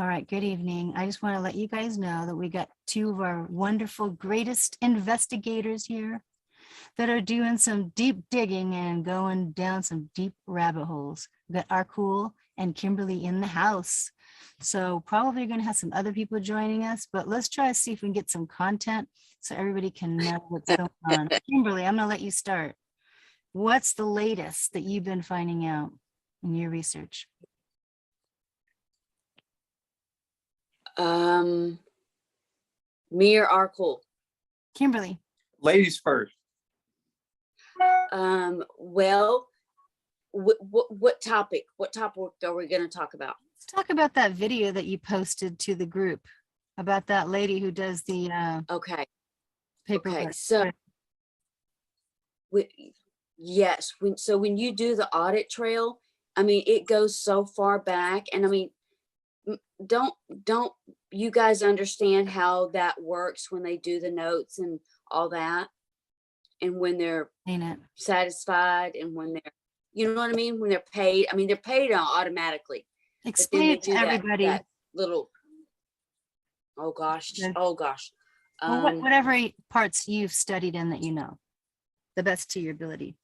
All right, good evening. I just want to let you guys know that we got two of our wonderful, greatest investigators here that are doing some deep digging and going down some deep rabbit holes. We got Arcool and Kimberly in the house. So probably going to have some other people joining us, but let's try to see if we can get some content so everybody can know what's going on. Kimberly, I'm going to let you start. What's the latest that you've been finding out in your research? Me or Arcool? Kimberly. Ladies first. Well, what topic are we going to talk about? Let's talk about that video that you posted to the group about that lady who does the Okay. paperwork. Okay. So, yes. When you do the audit trail, I mean, it goes so far back, and I mean, don't you guys understand how that works when they do the notes and all that, and when they're satisfied, and when they're, you know what I mean, when they're paid? I mean, they're paid automatically. Explain it to everybody. That little, oh gosh. Well, whatever parts you've studied in that you know, the best to your ability.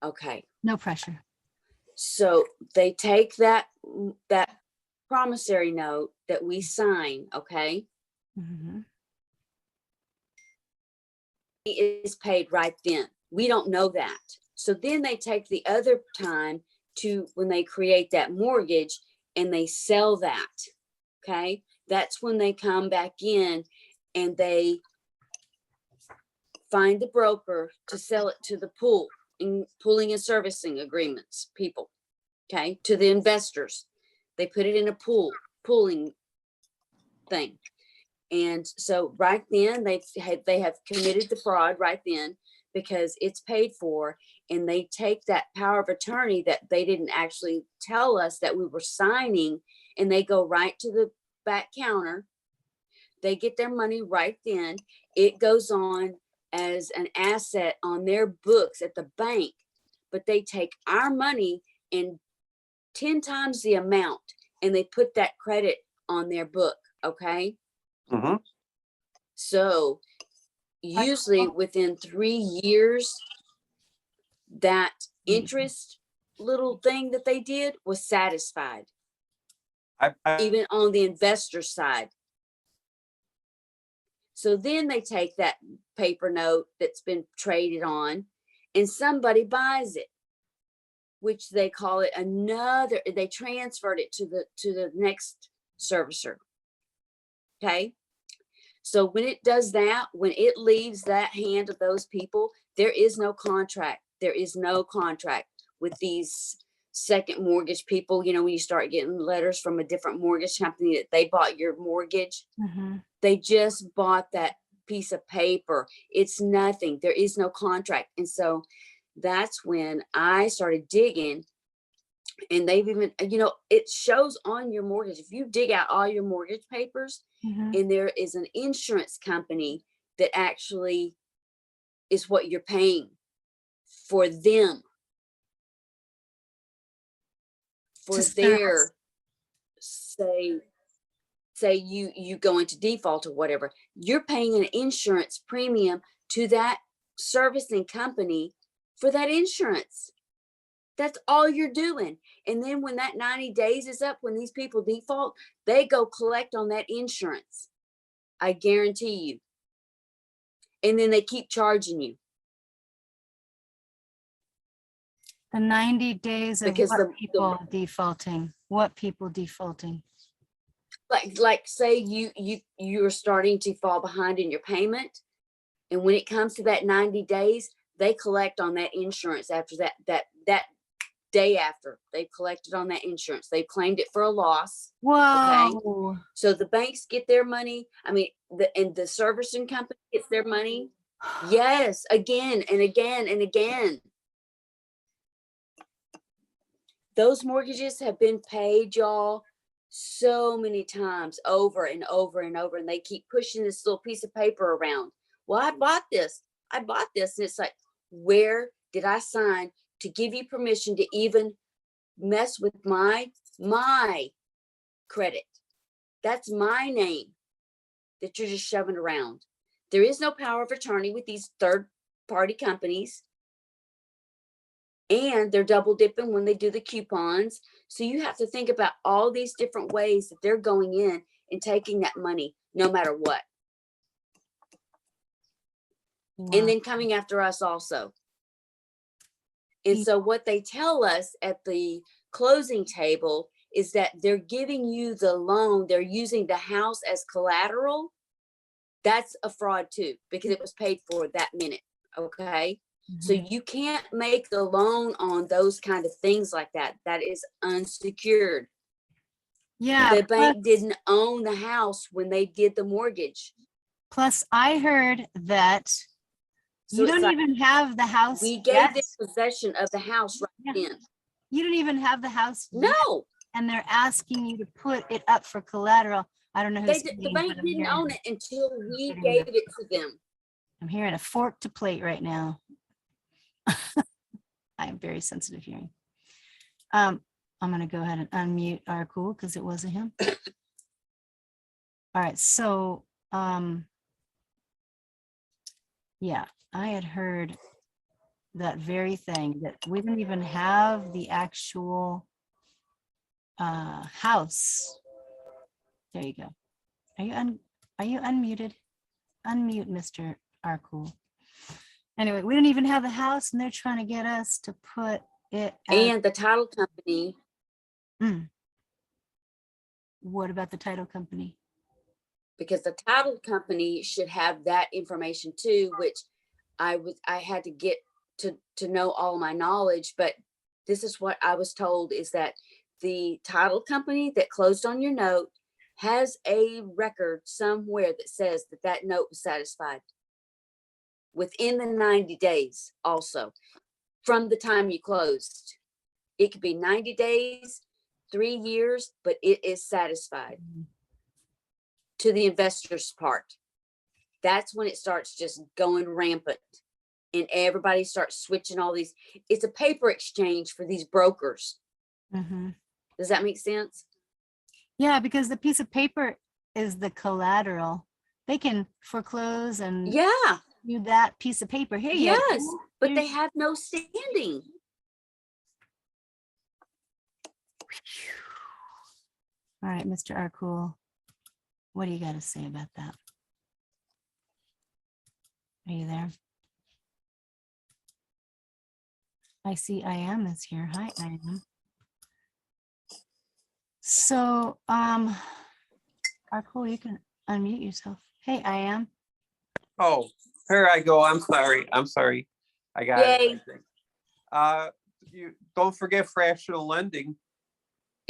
Okay. No pressure. So they take that promissory note that we sign, okay? Mm-hmm. It is paid right then. We don't know that. So then they take the other time to when they create that mortgage and they sell that, okay? That's when they come back in and they find the broker to sell it to the pool, in pooling and servicing agreements people, okay, to the investors. They put it in a pooling thing. And so right then they have committed the fraud right then, because it's paid for, and they take that power of attorney that they didn't actually tell us that we were signing, and they go right to the back counter. They get their money right then. It goes on as an asset on their books at the bank, but they take our money and 10 times the amount, and they put that credit on their book. Okay. Mm-hmm. So usually within 3 years, that interest little thing that they did was satisfied, even on the investor side. So then they take that paper note that's been traded on, and somebody buys it, which they call it they transferred it to the next servicer. Okay. So when it does that, when it leaves that hand of those people, there is no contract. There is no contract with these second mortgage people. You know, when you start getting letters from a different mortgage company that they bought your mortgage, they just bought that piece of paper. It's nothing. There is no contract. And so that's when I started digging, and they've even, you know, it shows on your mortgage. If you dig out all your mortgage papers, and there is an insurance company that actually is what you're paying for them, for their, say you go into default or whatever, you're paying an insurance premium to that servicing company for that insurance. That's all you're doing. And then when that 90 days is up, when these people default, they go collect on that insurance. I guarantee you. And then they keep charging you. The 90 days of Because what people defaulting? What people defaulting? Like say you're starting to fall behind in your payment. And when it comes to that 90 days, they collect on that insurance after that day after they've collected on that insurance. They've claimed it for a loss. Whoa. Okay. So the banks get their money. I mean, the servicing company gets their money. Yes, again and again and again. Those mortgages have been paid, y'all, so many times over and over and over, and they keep pushing this little piece of paper around. Well, I bought this. And it's like, where did I sign to give you permission to even mess with my credit. That's my name that you're just shoving around. There is no power of attorney with these third-party companies. And they're double dipping when they do the coupons. So you have to think about all these different ways that they're going in and taking that money no matter what. And then coming after us also. And so what they tell us at the closing table is that they're giving you the loan. They're using the house as collateral. That's a fraud too, because it was paid for that minute. Okay. So you can't make the loan on those kind of things like that. That is unsecured. Yeah. The bank didn't own the house when they did the mortgage. Plus, I heard that So you it's don't like, even have the house. we gave yet. them possession of the house right then. You don't even have the house. yet, No, and they're asking you to put it up for collateral. I don't know who's the speaking, bank but I'm didn't hearing- own it until we getting gave it to them. I'm hearing a fork to plate right now. I am very sensitive hearing. I'm going to go ahead and unmute our cool because it wasn't him. All right. So, yeah, I had heard that very thing, that we didn't even have the actual house. There you go. Are you unmuted? Unmute, Mr. Arcool. Anyway, we didn't even have the house and they're trying to get us to put it as, And the title company, what about the title company? because the title company should have that information too, which I had to get to know all my knowledge, but this is what I was told, is that the title company that closed on your note has a record somewhere that says that that note was satisfied within the 90 days also from the time you closed. It could be 90 days, 3 years, but it is satisfied to the investor's part. That's when it starts just going rampant and everybody starts switching all these. It's a paper exchange for these brokers. Does that make sense? Yeah, because the piece of paper is the collateral. They can foreclose and Yeah. do that piece of paper. Here you Yes, go. but Here's- they have no standing. All right, Mr. Arcool, what do you got to say about that? Are you there? I see I am is here. Hi, I am. So, Arcool, you can unmute yourself. Hey, I am. Oh, here I go. I'm sorry. I got Yay. it. You don't forget fractional lending.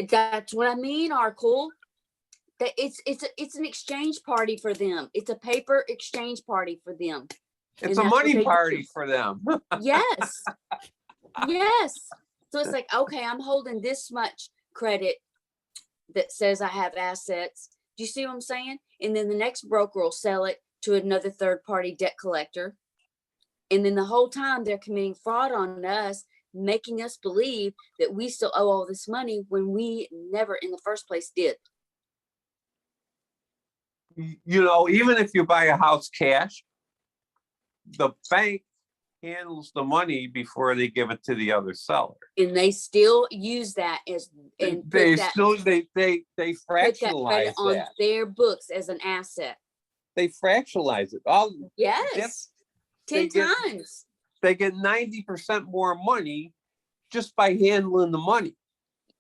That's what I mean, Arcool. That it's an exchange party for them. It's a paper exchange party for them. It's And a that's what money they party do. for them. Yes. Yes. So it's like, okay, I'm holding this much credit that says I have assets. Do you see what I'm saying? And then the next broker will sell it to another third-party debt collector. And then the whole time they're committing fraud on us, making us believe that we still owe all this money when we never in the first place did. You know, even if you buy a house cash, the bank handles the money before they give it to the other seller. And they still use that as, and They put that, still they put that credit fractionalize on that. their books as an asset. They fractionalize it. All Yes. they 10 get- times. they get 90% more money just by handling the money.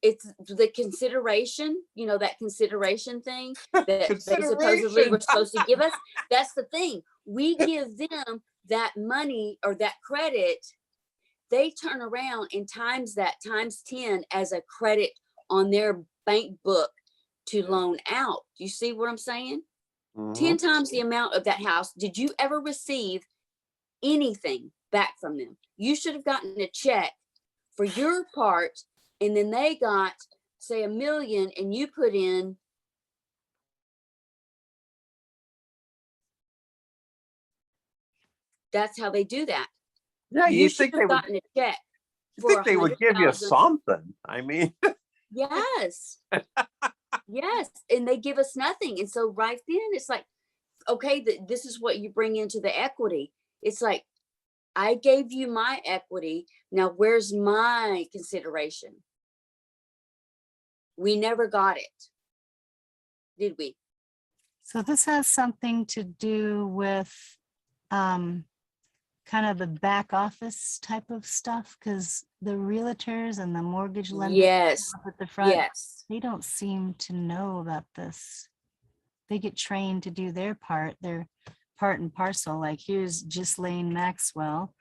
It's the consideration, you know, that consideration thing that they supposedly Consideration. were supposed to give us. That's the thing. We give them that money or that credit. They turn around and times that times 10 as a credit on their bank book to loan out. Do you see what I'm saying? 10 times the amount of that house. Did you ever receive anything back from them? You should have gotten a check for your part, and then they got, say, $1 million, and you put in that's how they do that. Yeah, You you should think they have would? gotten a check You for think they would give you 100,000. something? I mean, Yes. Yes, and they give us nothing. And so right then it's like, okay, this is what you bring into the equity. It's like, I gave you my equity. Now where's my consideration? We never got it, did we? So this has something to do with kind of the back office type of stuff, because the realtors and the mortgage lenders Yes, up at the front, yes. they don't seem to know about this. They get trained to do their part. They're part and parcel. Like here's Ghislaine Maxwell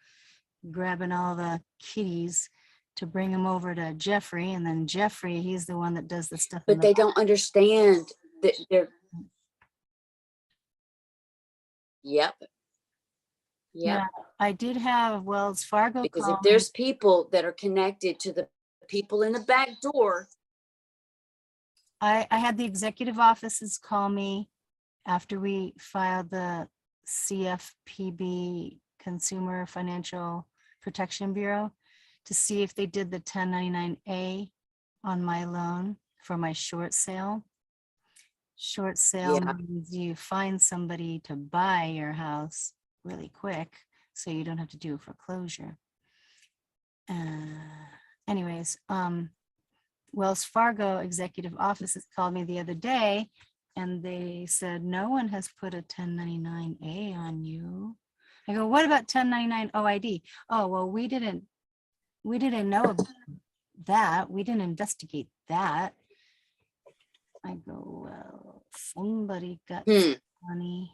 grabbing all the kitties to bring them over to Jeffrey, and then Jeffrey, he's the one that does the stuff. But they don't understand that they're. Yep. Yeah, I did have Wells Fargo Because call if there's people that are connected to the people in the back door. I had the executive offices call me after we filed the CFPB, Consumer Financial Protection Bureau, to see if they did the 1099-A on my loan for my short sale. Short sale Yeah. means you find somebody to buy your house really quick, so you don't have to do a foreclosure. Anyways, Wells Fargo executive offices called me the other day and they said, no one has put a 1099-A on you. I go, what about 1099 OID? Oh, well, we didn't know about that. We didn't investigate that. I go, well, somebody got money.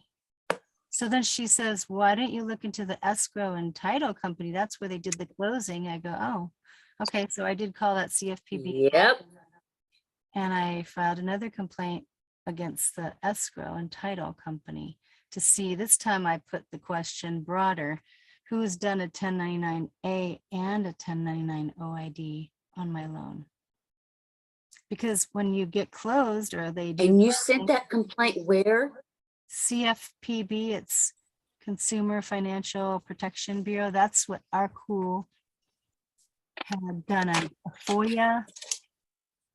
So then she says, why don't you look into the escrow and title company? That's where they did the closing. I go, oh, okay. So I did call that CFPB. Yep. And I filed another complaint against the escrow and title company to see, this time I put the question broader, who's done a 1099-A and a 1099 OID on my loan? Because when you get closed or they do. And you sent that complaint where? CFPB, it's Consumer Financial Protection Bureau. That's what our cool had done a FOIA.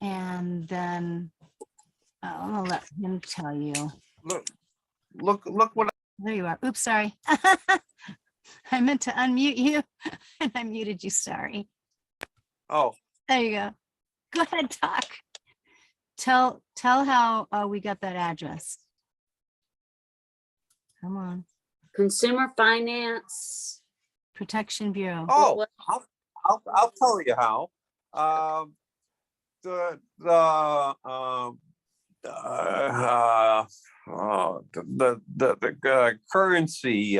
And then I'm gonna let him tell you. Look what. There you are. Oops, sorry. I meant to unmute you and I muted you, sorry. Oh, There you go. Go ahead, talk. Tell how we got that address. Come on. Consumer Finance. Protection Bureau. oh, I'll tell you how. The currency,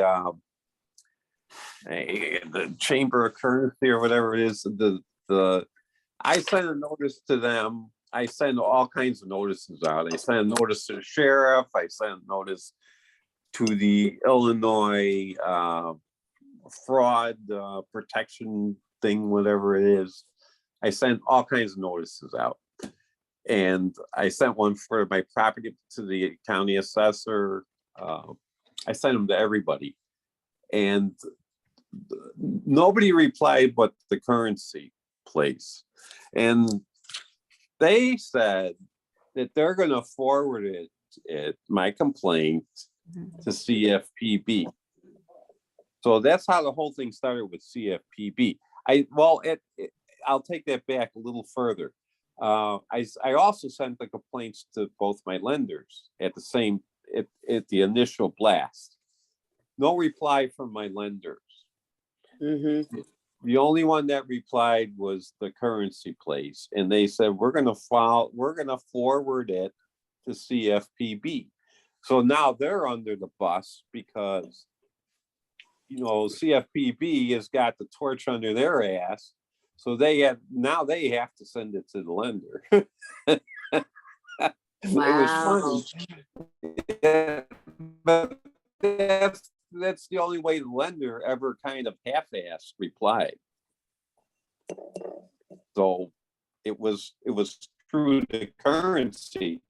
the Chamber of Currency or whatever it is, I sent a notice to them. I send all kinds of notices out. I sent a notice to the sheriff. I sent a notice to the Illinois fraud protection thing, whatever it is. I sent all kinds of notices out. And I sent one for my property to the county assessor. I sent them to everybody. And nobody replied but the currency place. And they said that they're going to forward my complaint to CFPB. So that's how the whole thing started with CFPB. I'll take that back a little further. I also sent the complaints to both my lenders at the initial blast. No reply from my lenders. Mm-hmm. The only one that replied was the currency place, and they said we're going to forward it to CFPB. So now they're under the bus because CFPB has got the torch under their ass. So they have to send it to the lender. Wow. It was funny. But that's the only way the lender ever kind of half-assed replied. So it was through the currency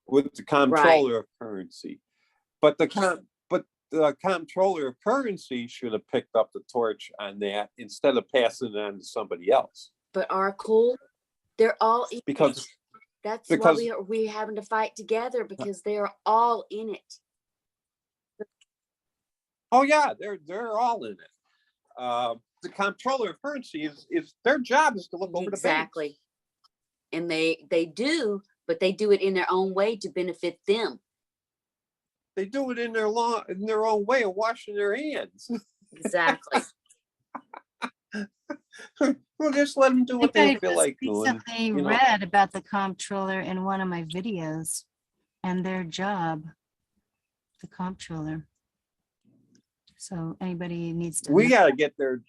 with the comptroller of currency. But the comptroller of currency should have picked up the torch on that instead of passing it on to somebody else. But they're all Because That's Because- why we're having to fight together, because they're all in it. Oh yeah, they're all in it. The comptroller of currency is their job is to look over the banks. Exactly. And they do, but they do it in their own way to benefit them. They do it in their own way of washing their hands. Exactly. We'll just let them do what they feel like doing. Recently you know. read about the comptroller in one of my videos and their job, the comptroller. So anybody needs to. We know. gotta get their.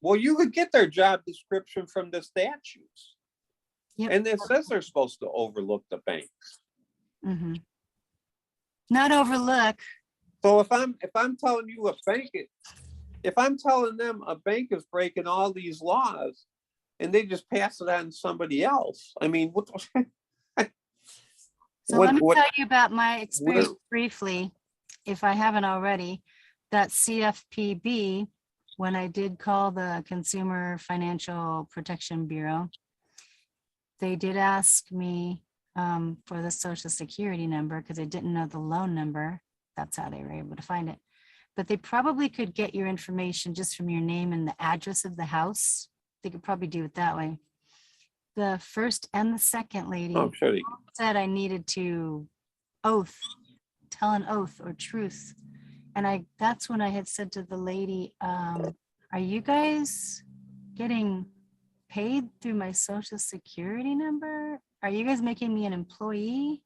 Well, you could get their job description from the statutes. Yep. And it says they're supposed to overlook the banks. Mhm. Not overlook. So if I'm telling you if I'm telling them a bank is breaking all these laws and they just pass it on to somebody else, I mean, what? So let me tell you about my experience briefly, if I haven't already, that CFPB, when I did call the Consumer Financial Protection Bureau, they did ask me for the social security number because they didn't know the loan number. That's how they were able to find it. But they probably could get your information just from your name and the address of the house. They could probably do it that way. The first and the second lady I'm sure they, said I needed to tell an oath or truth. And that's when I had said to the lady, are you guys getting paid through my social security number? Are you guys making me an employee?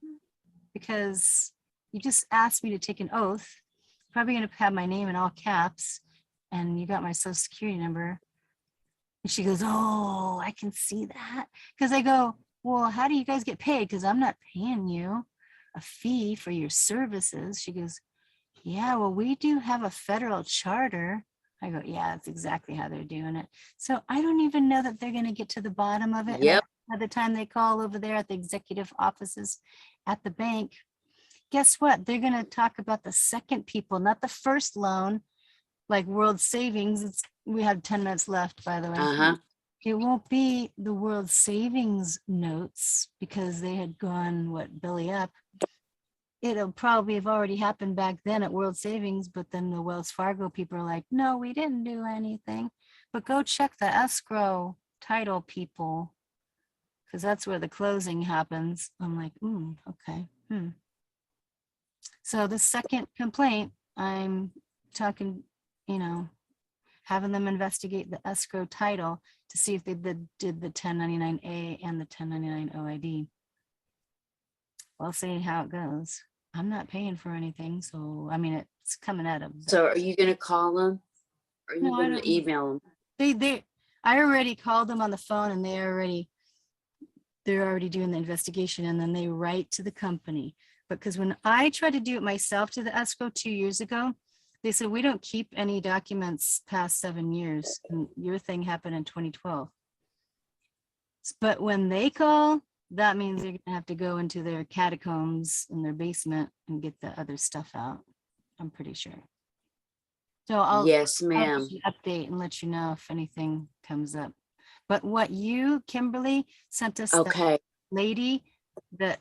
Because you just asked me to take an oath, probably gonna have my name in all caps, and you got my social security number. And she goes, oh, I can see that. Because I go, well, how do you guys get paid? Because I'm not paying you a fee for your services. She goes, yeah, well, we do have a federal charter. I go, yeah, that's exactly how they're doing it. So I don't even know that they're going to get to the bottom of it. Yep. By the time they call over there at the executive offices at the bank, guess what? They're going to talk about the second people, not the first loan, like World Savings. We have 10 minutes left, by the way. Uh-huh. It won't be the World Savings notes because they had gone, belly up. It'll probably have already happened back then at World Savings, but then the Wells Fargo people are like, no, we didn't do anything. But go check the escrow title people, because that's where the closing happens. I'm like, okay. So the second complaint, I'm talking, having them investigate the escrow title to see if they did the 1099A and the 1099 OID. We'll see how it goes. I'm not paying for anything, so I mean it's coming out of. So are you going to call them? Or are you No, I going don't- to email them? I already called them on the phone, and they're already doing the investigation, and then they write to the company. Because when I tried to do it myself to the escrow 2 years ago, they said, we don't keep any documents past 7 years. And your thing happened in 2012. But when they call, that means they're gonna have to go into their catacombs in their basement and get the other stuff out. I'm pretty sure. So I'll Yes, give ma'am. you an update and let you know if anything comes up. But what you, Kimberly, sent us, that Okay. lady that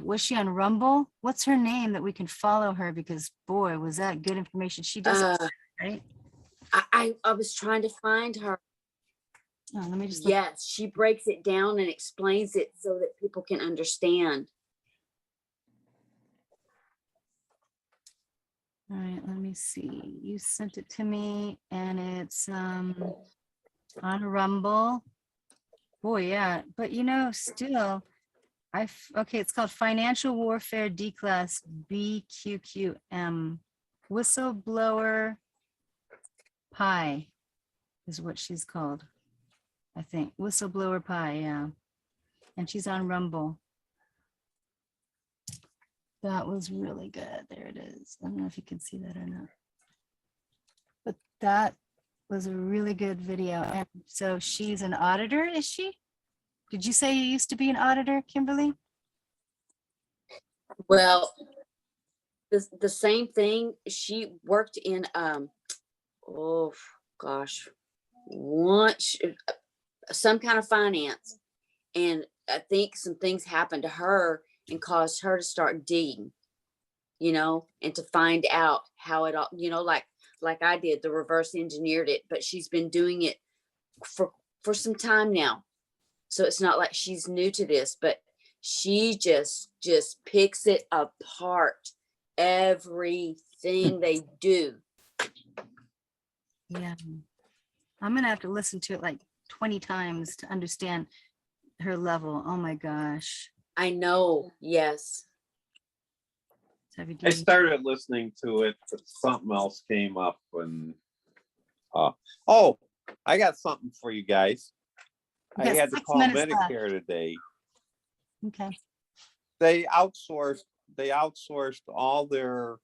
was she on Rumble? What's her name that we can follow her? Because boy, was that good information. She does it, right? I was trying to find her. Oh, let me just look. Yes, she breaks it down and explains it so that people can understand. All right, let me see. You sent it to me and it's on Rumble. Boy, yeah, but still, okay, it's called Financial Warfare D-Class BQQM. Whistleblower Pie is what she's called, I think. Whistleblower Pie, yeah. And she's on Rumble. That was really good. There it is. I don't know if you can see that or not. But that was a really good video. And so she's an auditor, is she? Did you say you used to be an auditor, Kimberly? Well, the same thing. She worked in oh gosh, once some kind of finance, and I think some things happened to her and caused her to start digging, and to find out how it all, like I did, the reverse engineered it, but she's been doing it for some time now. So it's not like she's new to this, but she just picks it apart, everything they do. Yeah. I'm going to have to listen to it like 20 times to understand her level. Oh my gosh. I know. Yes. I started listening to it, but something else came up and I got something for you guys. I had to call Medicare today. Okay. They outsourced all their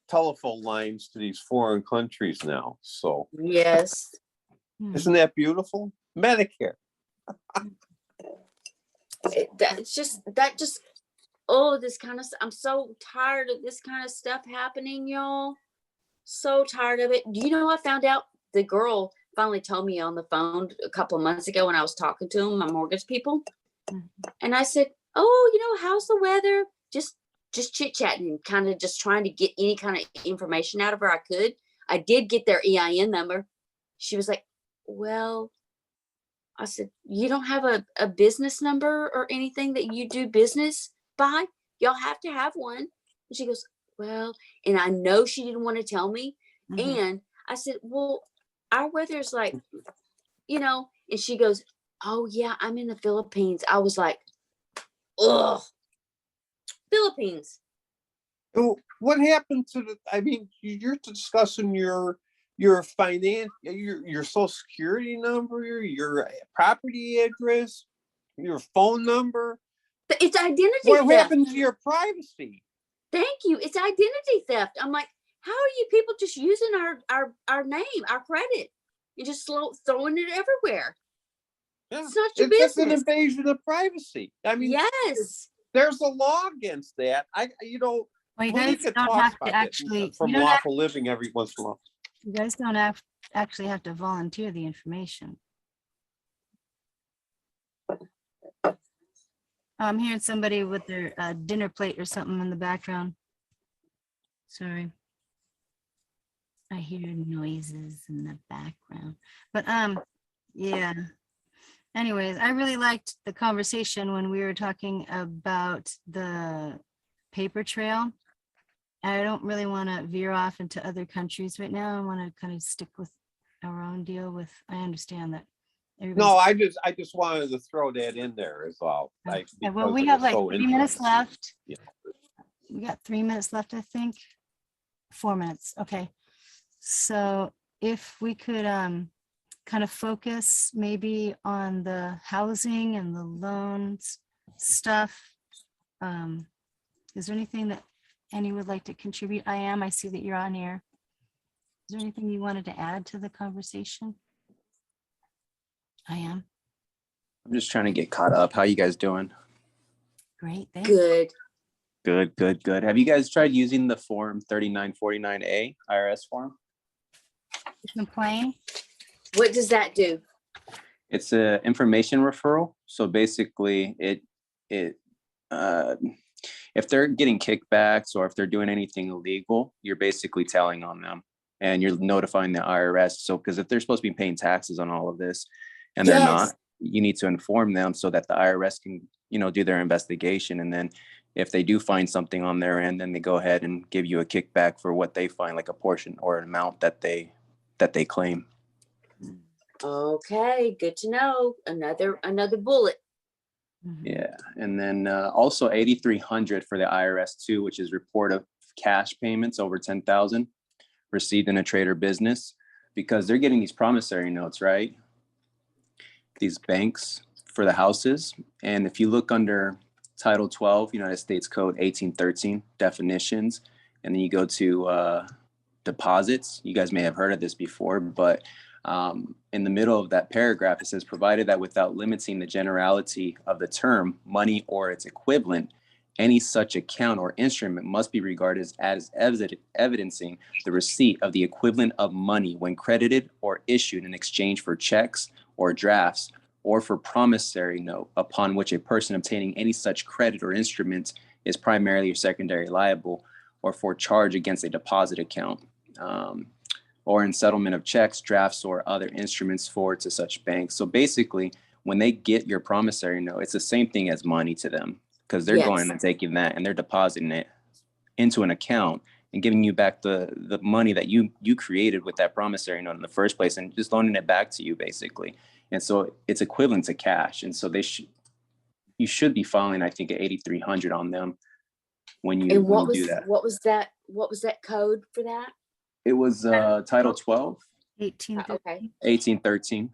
telephone lines to these foreign countries now. So yes. Isn't that beautiful? Medicare. This kind of, I'm so tired of this kind of stuff happening, y'all. So tired of it. Do you know, I found out the girl finally told me on the phone a couple of months ago when I was talking to them, my mortgage people. And I said, how's the weather? Just chit chatting, kind of just trying to get any kind of information out of her I could. I did get their EIN number. She was like, well, I said, you don't have a business number or anything that you do business by? Y'all have to have one. And she goes, well, and I know she didn't want to tell me. Mhm. And I said, well, our weather's like, and she goes, oh yeah, I'm in the Philippines. I was like, ugh, Philippines. What happened to you're discussing your finance, your social security number, your property address, your phone number. But it's identity what theft. happened to your privacy? Thank you. It's identity theft. I'm like, how are you people just using our name, our credit, and just throwing it everywhere? Yeah. It's not your business. It's an invasion of privacy. Yes. There's a law against that. Well, you guys don't have to actually from lawful living every once in a while. You guys don't actually have to volunteer the information. I'm hearing somebody with their dinner plate or something in the background. Sorry. I hear noises in the background. But yeah. Anyways, I really liked the conversation when we were talking about the paper trail. I don't really want to veer off into other countries right now. I want to kind of stick with our own deal with, I understand that. No, I just wanted to throw that in there as well. Well, we have like 3 minutes left. Yeah. We got 3 minutes left, I think. 4 minutes. Okay. So if we could kind of focus maybe on the housing and the loans stuff. Is there anything that any would like to contribute? I see that you're on here. Is there anything you wanted to add to the conversation? I'm just trying to get caught up. How you guys doing? Great. Thanks. Good. Have you guys tried using the form 3949A IRS form? Complain. What does that do? It's a information referral. So basically if they're getting kickbacks or if they're doing anything illegal, you're basically telling on them and you're notifying the IRS. So, because if they're supposed to be paying taxes on all of this and they're not, you need to inform them so that the IRS can, do their investigation. And then if they do find something on their end, then they go ahead and give you a kickback for what they find, like a portion or an amount that they claim. Okay, good to know. Another bullet. Yeah, and then also 8300 for the IRS too, which is report of cash payments over 10,000 received in a trade or business, because they're getting these promissory notes, right? These banks for the houses, and if you look under Title 12, United States Code 1813 definitions, and then you go to deposits. You guys may have heard of this before, but in the middle of that paragraph, it says, provided that without limiting the generality of the term money or its equivalent, any such account or instrument must be regarded as evidencing the receipt of the equivalent of money when credited or issued in exchange for checks or drafts or for promissory note upon which a person obtaining any such credit or instrument is primarily or secondary liable, or for charge against a deposit account, or in settlement of checks, drafts, or other instruments forward to such banks. So basically, when they get your promissory note, it's the same thing as money to them, because they're going and taking that and they're depositing it into an account and giving you back the money that you created with that promissory note in the first place, and just loaning it back to you basically. And so it's equivalent to cash. And so you should be filing, I think, at 8,300 on them when you, And do that. what was that code for that? It was Title 12, 18. Okay. 1813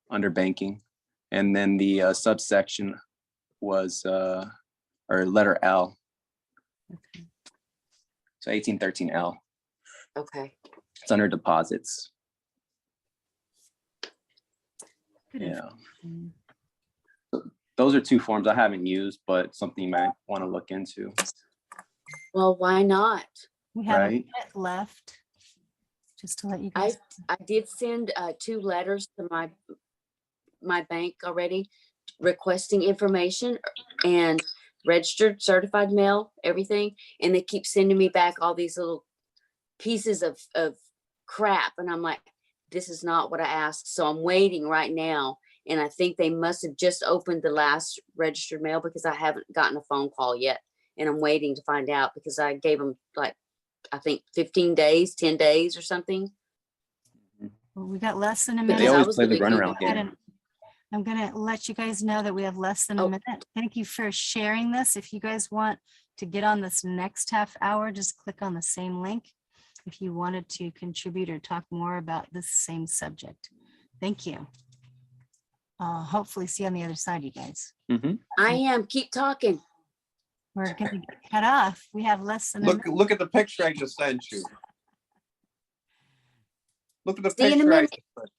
under banking. And then the subsection was, or letter L. Okay. So 1813L. Okay. It's under deposits. Good Yeah. information. Those are two forms I haven't used, but something you might want to look into. Well, why not? We have a Right. minute left, just to let you guys. I did send 2 letters to my bank already requesting information and registered, certified mail, everything. And they keep sending me back all these little pieces of crap. And I'm like, this is not what I asked. So I'm waiting right now. And I think they must have just opened the last registered mail, because I haven't gotten a phone call yet. And I'm waiting to find out, because I gave them like, I think 15 days, 10 days or something. Well, we got less than a Because They minute. I always was play the gonna do runaround that. game. I'm gonna let you guys know that we have less than a Oh. minute. Thank you for sharing this. If you guys want to get on this next half hour, just click on the same link if you wanted to contribute or talk more about this same subject. Thank you. Hopefully see you on the other side, you guys. I am. Keep talking. We're gonna head off. We have less than a minute. Look at the picture I just sent you. Look at the See you in a picture I minute. just sent